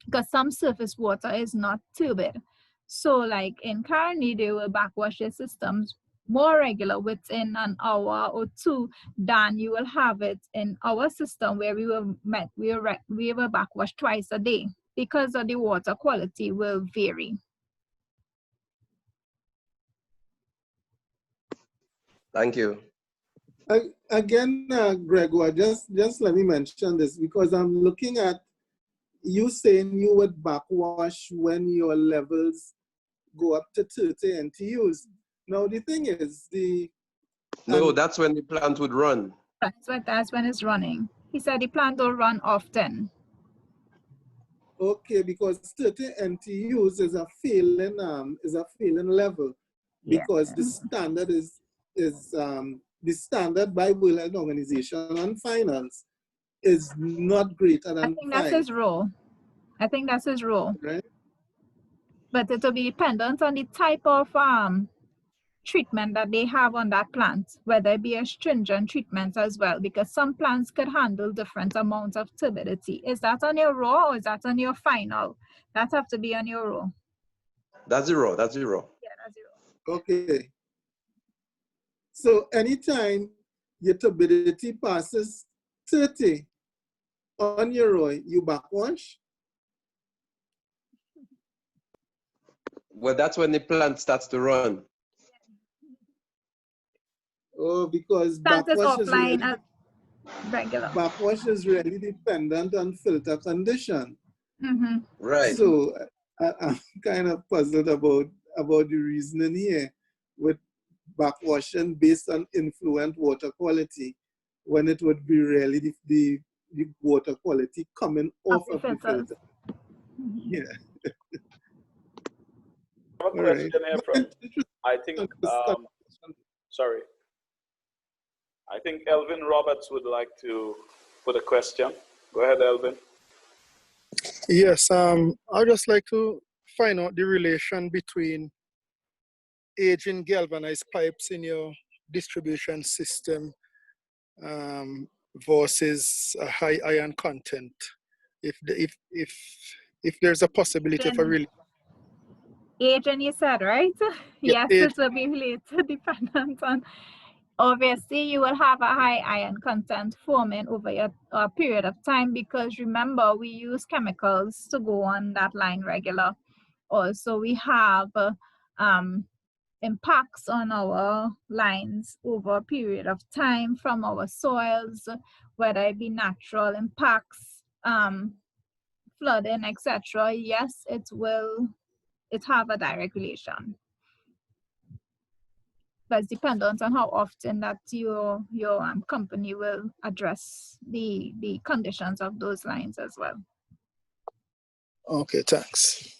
because some surface water is not turbid. So like in Caroni, they will backwash your systems more regular within an hour or two than you will have it in our system where we will backwash twice a day, because of the water quality will vary. Thank you. Again, Gregoire, just let me mention this, because I'm looking at you saying you would backwash when your levels go up to 30 NTUs. Now the thing is, No, that's when the plant would run. That's when it's running. He said the plant don't run often. Okay, because 30 NTUs is a failing level, because the standard is the standard by World Health Organization on finals is not greater than 5. I think that's his rule. I think that's his rule. Right? But it will be dependent on the type of treatment that they have on that plant, whether it be a stringent treatment as well, because some plants could handle different amounts of turbidity. Is that on your raw or is that on your final? That have to be on your raw. That's zero. That's zero. Yeah, that's your raw. Okay. So anytime your turbidity passes 30 on your raw, you backwash? Well, that's when the plant starts to run. Oh, because Plant is backwash is offline really, as regular. backwash is really dependent on filter condition. Mm-hmm. Right. So I'm kind of puzzled about the reasoning here with backwashing based on influent water quality, when it would be really the water quality coming off of the filter. Yeah. I have a question here from, I think, sorry. I think Elvin Roberts would like to put a question. Go ahead, Elvin. Yes, I'd just like to find out the relation between aging galvanized pipes in your distribution system versus a high iron content. If there's a possibility of a really Aging, you said, right? Yeah, Yes, it will be related, dependent on. Obviously, you will have a high iron content forming over a period of time, because remember, we use chemicals to go on that line regular. Also, we have impacts on our lines over a period of time from our soils, whether it be natural impacts, flooding, etc. Yes, it have a direct relation. But it's dependent on how often that your company will address the conditions of those lines as well. Okay, thanks.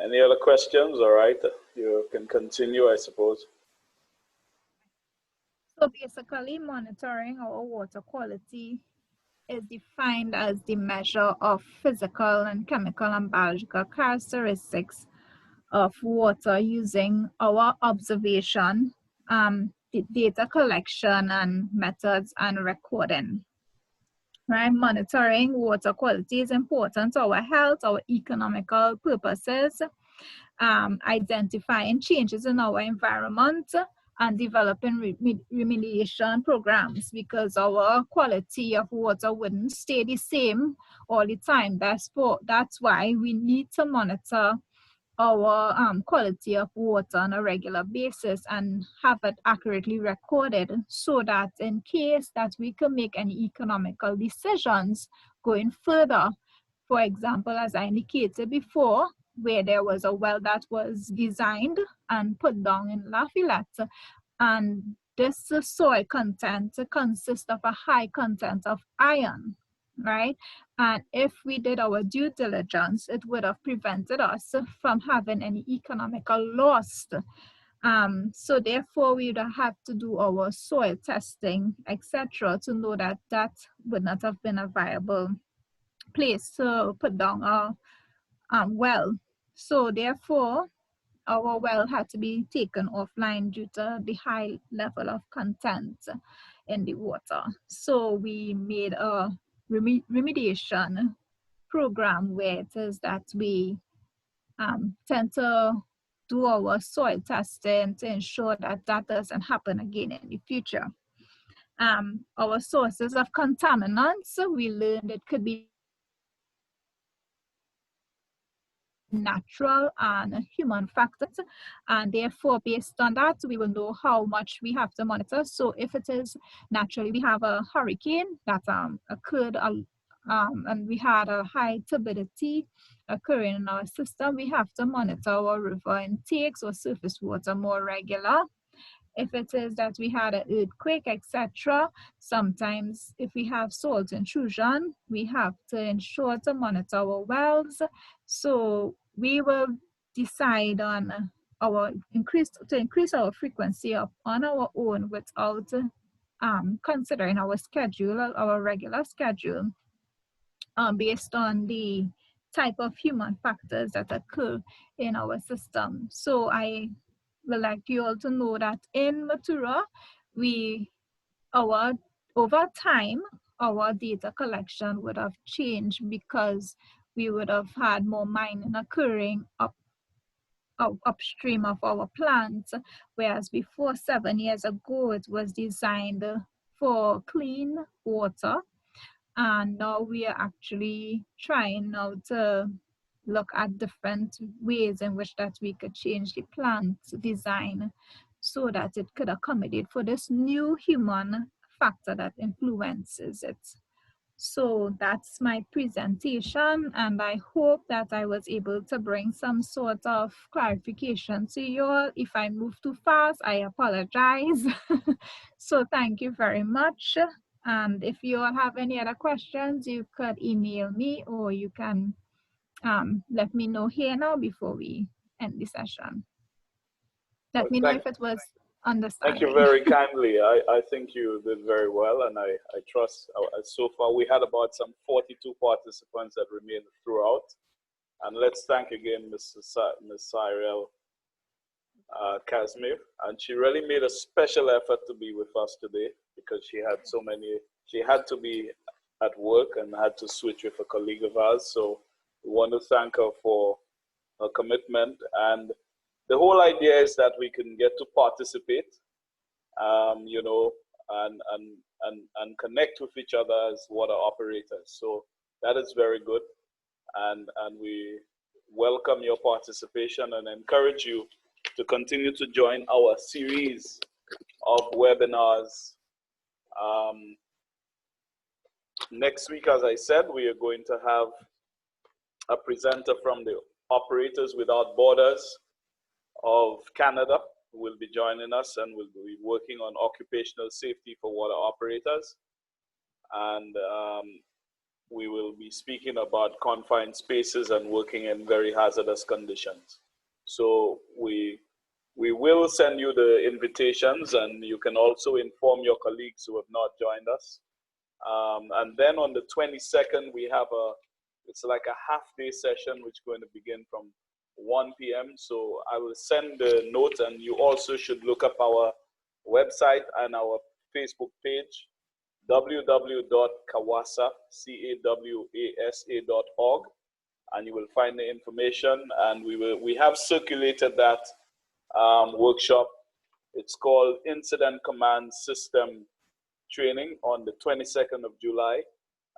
Any other questions? All right, you can continue, I suppose. So basically, monitoring our water quality is defined as the measure of physical and chemical and biological characteristics of water using our observation, data collection and methods and recording. Right? Monitoring water quality is important to our health, our economical purposes, identifying changes in our environment, and developing remediation programs, because our quality of water wouldn't stay the same all the time. That's why we need to monitor our quality of water on a regular basis and have it accurately recorded, so that in case that we can make any economical decisions going further. For example, as I indicated before, where there was a well that was designed and put down in Lafayette, and this soil content consists of a high content of iron, right? And if we did our due diligence, it would have prevented us from having any economical loss. So therefore, we would have to do our soil testing, etc., to know that that would not have been a viable place to put down a well. So therefore, our well had to be taken offline due to the high level of content in the water. So we made a remediation program, where it is that we tend to do our soil testing to ensure that that doesn't happen again in the future. Our sources of contaminants, we learned it could be natural and human factors, and therefore based on that we will know how much we have to monitor. So if it is naturally, we have a hurricane that occurred and we had a high turbidity occurring in our system, we have to monitor our river intakes or surface water more regular. If it is that we had an earthquake, etc., sometimes if we have salt intrusion, we have to ensure to monitor our wells. So we will decide on our increase our frequency up on our own without considering our schedule, our regular schedule, based on the type of human factors that occur in our system. So I would like you all to know that in Matura, over time, our data collection would have changed because we would have had more mining occurring upstream of our plants, whereas before 7 years ago, it was designed for clean water. And now we are actually trying now to look at different ways in which that we could change the plant design so that it could accommodate for this new human factor that influences it. So that's my presentation, and I hope that I was able to bring some sort of clarification to you all. If I move too fast, I apologize. So thank you very much. And if you all have any other questions, you could email me, or you can let me know here now before we end the session. Let me know if it was understanding. Thank you very kindly. I think you did very well, and I trust so far we had about some 42 participants that remained throughout. And let's thank again Ms. Cyrielle Casimire, and she really made a special effort to be with us today because she had to be at work and had to switch with a colleague of ours. So we want to thank her for her commitment, and the whole idea is that we can get to participate, you know, and connect with each other as water operators. So that is very good, and we welcome your participation and encourage you to continue to join our series of webinars. Next week, as I said, we are going to have a presenter from the Operators Without Borders of Canada who will be joining us, and will be working on occupational safety for water operators. And we will be speaking about confined spaces and working in very hazardous conditions. So we will send you the invitations, and you can also inform your colleagues who have not joined us. And then on the 22nd, we have it's like a half-day session, which is going to begin from 1 p.m. So I will send the note, and you also should look up our website and our Facebook page, www.cawasa.org, and you will find the information. And we have circulated that workshop. It's called Incident Command System Training on the 22nd of July,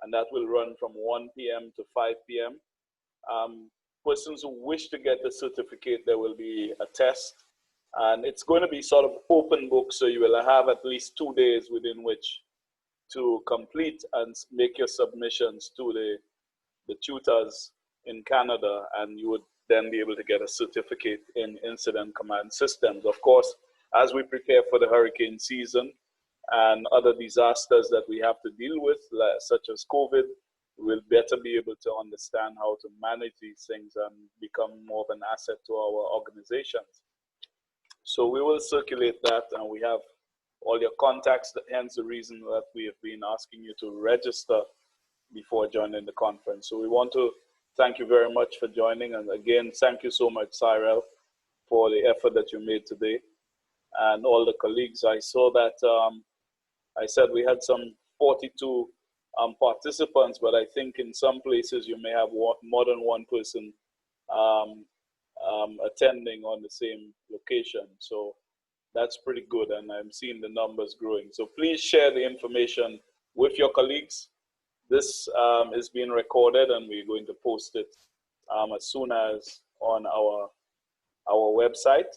and that will run from 1 p.m. to 5 p.m. Persons who wish to get the certificate, there will be a test, and it's going to be sort of open book, so you will have at least 2 days within which to complete and make your submissions to the tutors in Canada, and you would then be able to get a certificate in incident command systems. Of course, as we prepare for the hurricane season and other disasters that we have to deal with, such as COVID, we'll better be able to understand how to manage these things and become more of an asset to our organizations. So we will circulate that, and we have all your contacts, hence the reason that we have been asking you to register before joining the conference. So we want to thank you very much for joining, and again, thank you so much, Cyrielle, for the effort that you made today, and all the colleagues. I saw that, I said we had some 42 participants, but I think in some places you may have more than one person attending on the same location. So that's pretty good, and I'm seeing the numbers growing. So please share the information with your colleagues. This is being recorded, and we're going to post it as soon as on our website.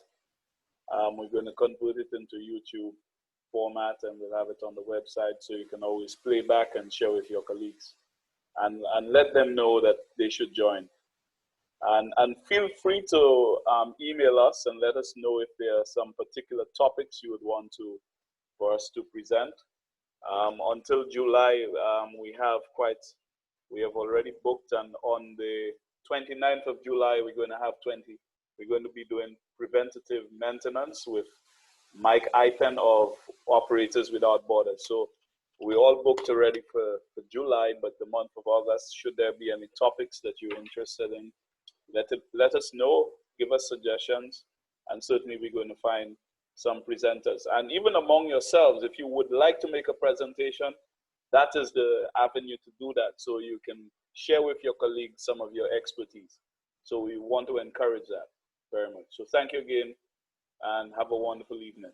We're going to convert it into YouTube format, and we'll have it on the website, so you can always play back and share with your colleagues, and let them know that they should join. And feel free to email us and let us know if there are some particular topics you would want for us to present. Until July, we have already booked, and on the 29th of July, we're going to be doing preventative maintenance with Mike Iten of Operators Without Borders. So we all booked already for July, but the month of August, should there be any topics that you're interested in, let us know, give us suggestions, and certainly we're going to find some presenters. And even among yourselves, if you would like to make a presentation, that is the avenue to do that, so you can share with your colleagues some of your expertise. So we want to encourage that very much. So thank you again, and have a wonderful evening.